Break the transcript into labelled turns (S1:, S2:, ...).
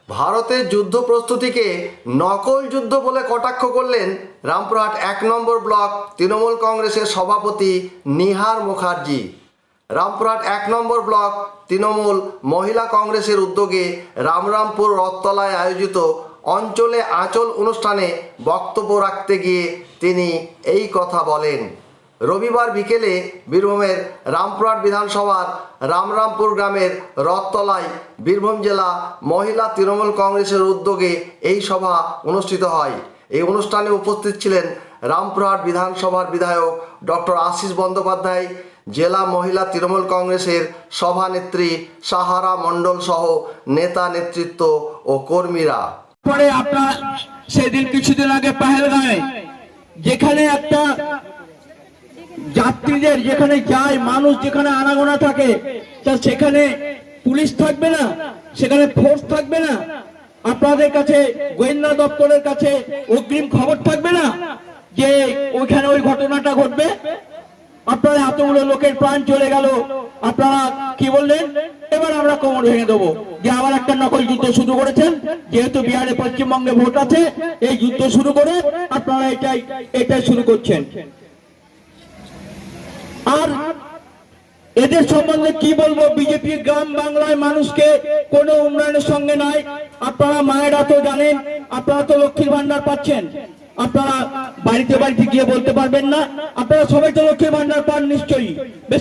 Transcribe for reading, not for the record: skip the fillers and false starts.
S1: ভারতের যুদ্ধ প্রস্তুতিকে নকল যুদ্ধ বলে কটাক্ষ করলেন রামপুরহাট ১ নম্বর ব্লক তৃণমূল কংগ্রেসের সভাপতি নিহার মুখার্জি। রামপুরহাট ১ নম্বর ব্লক তৃণমূল মহিলা কংগ্রেসের উদ্যোগে রামরামপুর রথতলায় আয়োজিত অঞ্চলে আঁচল অনুষ্ঠানে বক্তব্য রাখতে গিয়ে তিনি এই কথা বলেন। রবিবার বিকেলে বীরভূমের রামপুরহাট বিধানসভার রামরামপুর গ্রামের রথতলায় বীরভূম জেলা মহিলা তৃণমূল কংগ্রেসের উদ্যোগে এই সভা অনুষ্ঠিত হয়। এই অনুষ্ঠানে উপস্থিত ছিলেন রামপুরহাট বিধানসভার বিধায়ক ডক্টর আশিস বন্দ্যোপাধ্যায়, জেলা মহিলা তৃণমূল কংগ্রেসের সভানেত্রী সাহারা মণ্ডল সহ নেতা নেতৃত্ব ও কর্মীরা।
S2: পরে আপনার সেদিন কিছুদিন আগে পেহেলগাঁয়ে যেখানে একটা যাত্রীদের যেখানে যায় মানুষ যেখানে আনাগোনা থাকে সেখানে পুলিশ থাকবে না, সেখানে ফোর্স থাকবে না, আপনাদের কাছে গোয়েন্দা দপ্তরের কাছে অগ্রিম খবর থাকবে না যে ওইখানে ওই ঘটনাটা ঘটবে। আপনারা এতগুলো লোকের প্রাণ চলে গেল, আপনারা কি বললেন? এবার আমরা কোমর ভেঙে দেবো যে আবার একটা নকল যুদ্ধ শুরু করেছেন। যেহেতু বিহারে পশ্চিমবঙ্গে ভোট আছে, এই যুদ্ধ শুরু করে আপনারা এটাই শুরু করছেন। আর এদের সম্বন্ধে কি বলবো? বিজেপি গ্রাম বাংলায় মানুষকে কোনো উন্নয়নের সঙ্গে নাই। আপনারা মায়েরা তো জানেন, আপনারা তো লক্ষ্মীর ভান্ডার পাচ্ছেন, আপনারা বাড়িতে বাড়িতে গিয়ে বলতে পারবেন না, আপনারা সবাই তো লক্ষ্মীর ভান্ডার পান নিশ্চয়ই। বেশ